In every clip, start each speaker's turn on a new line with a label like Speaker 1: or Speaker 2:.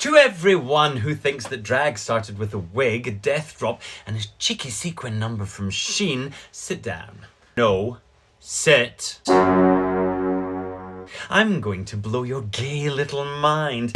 Speaker 1: To everyone who thinks that drag started with a wig, a death drop, and a cheeky sequin number from Sheen, sit down. No, sit. I'm going to blow your gay little mind.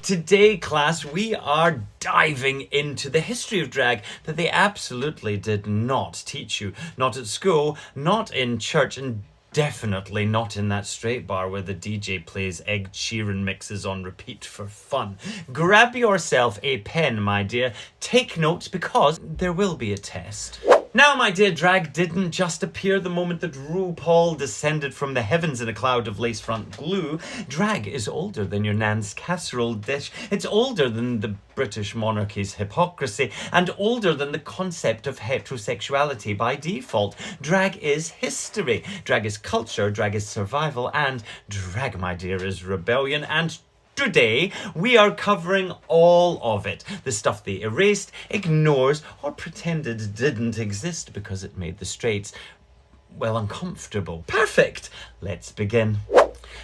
Speaker 1: Today, class, we are diving into the history of drag that they absolutely did not teach you. Not at school, not in church, and definitely not in that straight bar where the DJ plays Ed Sheeran mixes on repeat for fun. Grab yourself a pen, my dear. Take notes because there will be a test. Now, my dear, drag didn't just appear the moment that RuPaul descended from the heavens in a cloud of lace front glue. Drag is older than your nan's casserole dish. It's older than the British monarchy's hypocrisy, and older than the concept of heterosexuality by default. Drag is history. Drag is culture. Drag is survival. And drag, my dear, is rebellion. And today, we are covering all of it. The stuff they erased, ignores, or pretended didn't exist because it made the straights, well, uncomfortable. Perfect! Let's begin.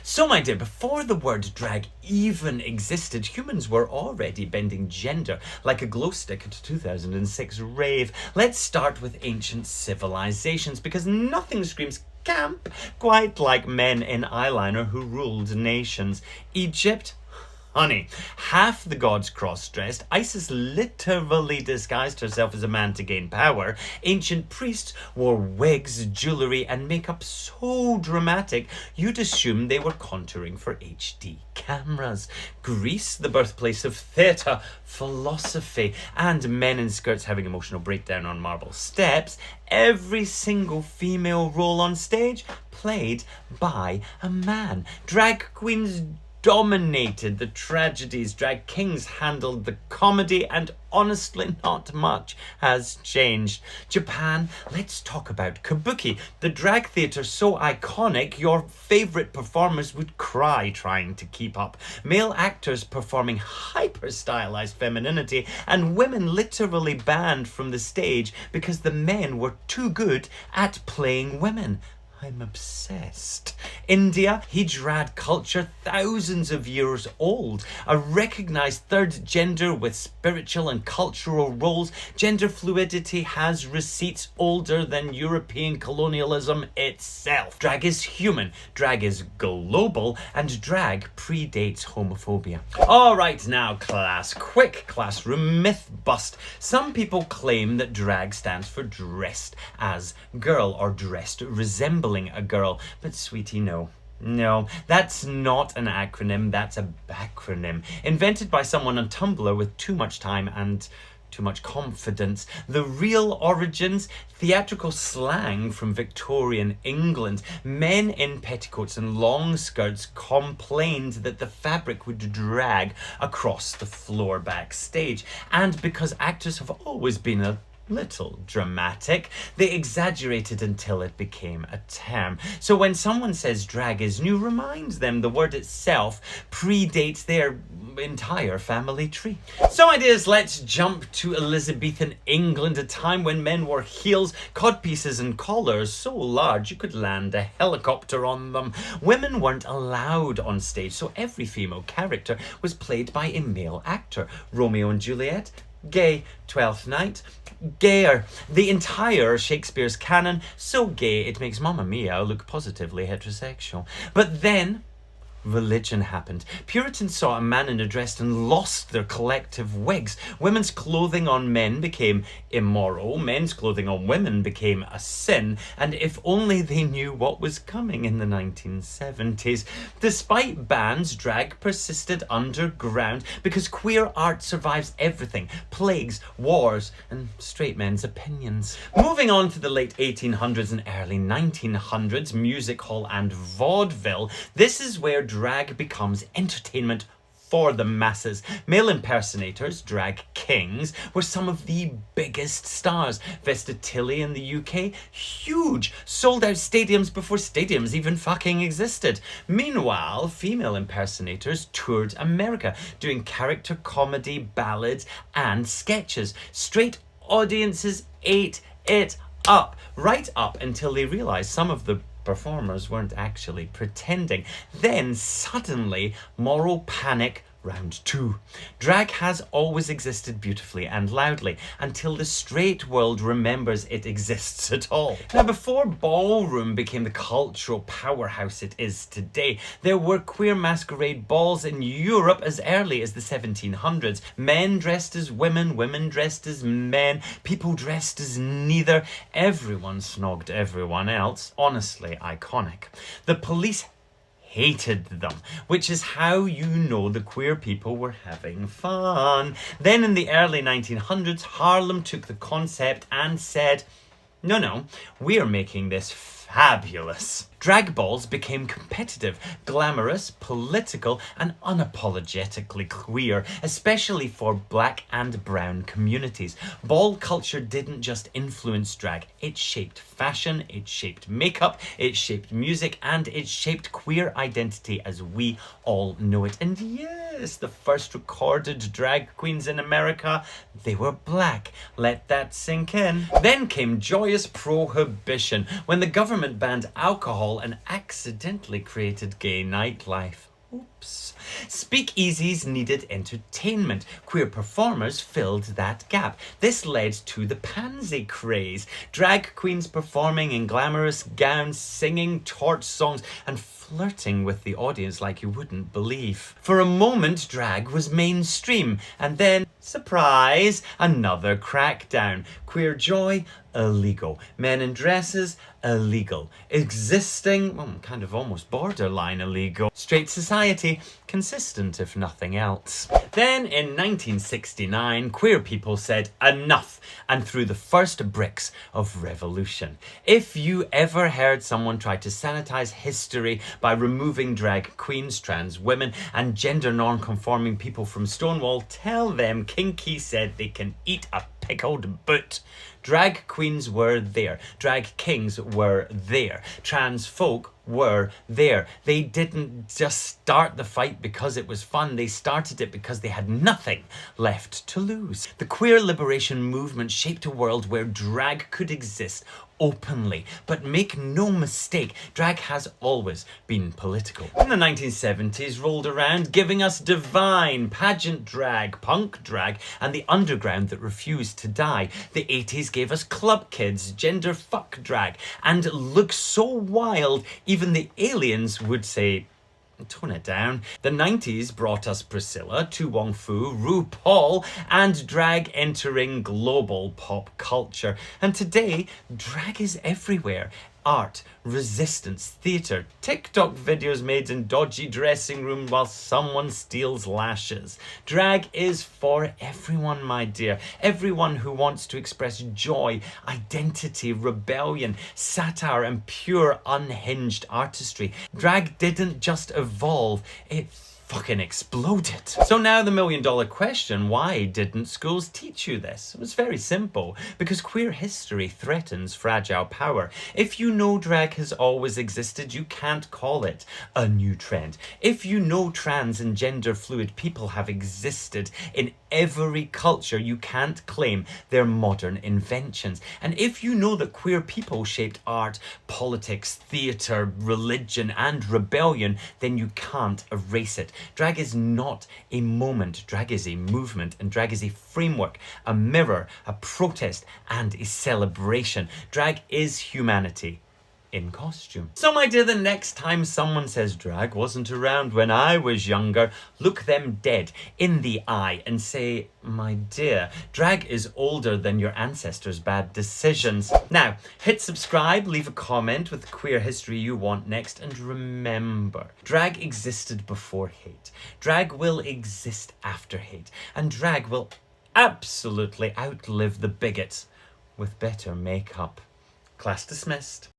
Speaker 1: So, my dear, before the word drag even existed, humans were already bending gender like a glow stick at a 2006 rave. Let's start with ancient civilizations, because nothing screams camp quite like men in eyeliner who ruled nations. Egypt, honey, half the gods cross-dressed. Isis literally disguised herself as a man to gain power. Ancient priests wore wigs, jewellery and makeup so dramatic you'd assume they were contouring for HD cameras. Greece, the birthplace of theatre, philosophy and men in skirts having emotional breakdown on marble steps. Every single female role on stage played by a man. Drag queens dominated the tragedies, drag kings handled the comedy, and honestly not much has changed. Japan, let's talk about Kabuki, the drag theatre so iconic your favourite performers would cry trying to keep up. Male actors performing hyper-stylized femininity, and women literally banned from the stage because the men were too good at playing women. I'm obsessed. India, hijrad culture, thousands of years old. A recognised third gender with spiritual and cultural roles. Gender fluidity has receipts older than European colonialism itself. Drag is human, drag is global, and drag predates homophobia. All right now, class, quick classroom myth bust. Some people claim that drag stands for dressed as girl or dressed resembling a girl, but sweetie, no, that's not an acronym, that's a backronym invented by someone on Tumblr with too much time and too much confidence. The real origins, theatrical slang from Victorian England. Men in petticoats and long skirts complained that the fabric would drag across the floor backstage, and because actors have always been a little dramatic, they exaggerated until it became a term. So when someone says drag is new, remind them the word itself predates their entire family tree. So, ideas, let's jump to Elizabethan England, a time when men wore heels, codpieces and collars so large you could land a helicopter on them. Women weren't allowed on stage, so every female character was played by a male actor. Romeo and Juliet, gay. Twelfth Night, gayer. The entire Shakespeare's canon, so gay it makes Mamma Mia look positively heterosexual. But then religion happened. Puritans saw a man in a dress and lost their collective wigs. Women's clothing on men became immoral. Men's clothing on women became a sin. And if only they knew what was coming in the 1970s. Despite bans, drag persisted underground because queer art survives everything. Plagues, wars, and straight men's opinions. Moving on to the late 1800s and early 1900s, music hall and vaudeville. This is where drag becomes entertainment for the masses. Male impersonators, drag kings, were some of the biggest stars. Vesta Tilly in the UK, huge, sold out stadiums before stadiums even fucking existed. Meanwhile, female impersonators toured America, doing character comedy, ballads, and sketches. Straight audiences ate it up, right up until they realised some of the performers weren't actually pretending. Then suddenly, moral panic. Round 2. Drag has always existed beautifully and loudly until the straight world remembers it exists at all. Now, before ballroom became the cultural powerhouse it is today, there were queer masquerade balls in Europe as early as the 1700s. Men dressed as women, women dressed as men, people dressed as neither. Everyone snogged everyone else. Honestly, iconic. The police hated them, which is how you know the queer people were having fun. Then in the early 1900s, Harlem took the concept and said, no, we're making this fabulous. Drag balls became competitive, glamorous, political, and unapologetically queer, especially for black and brown communities. Ball culture didn't just influence drag, it shaped fashion, it shaped makeup, it shaped music, and it shaped queer identity as we all know it. And yes, the first recorded drag queens in America, they were black. Let that sink in. Then came joyous prohibition, when the government banned alcohol and accidentally created gay nightlife. Oops. Speakeasies needed entertainment. Queer performers filled that gap. This led to the pansy craze. Drag queens performing in glamorous gowns, singing torch songs, and flirting with the audience like you wouldn't believe. For a moment, drag was mainstream, and then, surprise, another crackdown. Queer joy, illegal. Men in dresses, illegal. Existing, well, kind of almost borderline illegal. Straight society, consistent if nothing else. Then in 1969, queer people said enough and threw the first bricks of revolution. If you ever heard someone try to sanitize history by removing drag queens, trans women, and gender non-conforming people from Stonewall, tell them Kinky said they can eat a pickled boot. Drag queens were there. Drag kings were there. Trans folk were there. They didn't just start the fight because it was fun. They started it because they had nothing left to lose. The queer liberation movement shaped a world where drag could exist openly. But make no mistake, drag has always been political. In the 1970s rolled around, giving us divine pageant drag, punk drag, and the underground that refused to die. The 80s gave us club kids, gender fuck drag, and look so wild, even the aliens would say, tone it down. The 90s brought us Priscilla, Tu Wong Fu, RuPaul, and drag entering global pop culture. And today, drag is everywhere. Art, resistance, theatre, TikTok videos made in dodgy dressing rooms while someone steals lashes. Drag is for everyone, my dear. Everyone who wants to express joy, identity, rebellion, satire, and pure unhinged artistry. Drag didn't just evolve, it fucking exploded. So now the million-dollar question, why didn't schools teach you this? It was very simple, because queer history threatens fragile power. If you know drag has always existed, you can't call it a new trend. If you know trans and gender fluid people have existed in every culture, you can't claim they're modern inventions. And if you know that queer people shaped art, politics, theatre, religion, and rebellion, then you can't erase it. Drag is not a moment, drag is a movement, and drag is a framework, a mirror, a protest, and a celebration. Drag is humanity in costume. So my dear, the next time someone says drag wasn't around when I was younger, look them dead in the eye and say, my dear, drag is older than your ancestors' bad decisions. Now, hit subscribe, leave a comment with the queer history you want next, and remember, drag existed before hate. Drag will exist after hate, and drag will absolutely outlive the bigots with better makeup. Class dismissed.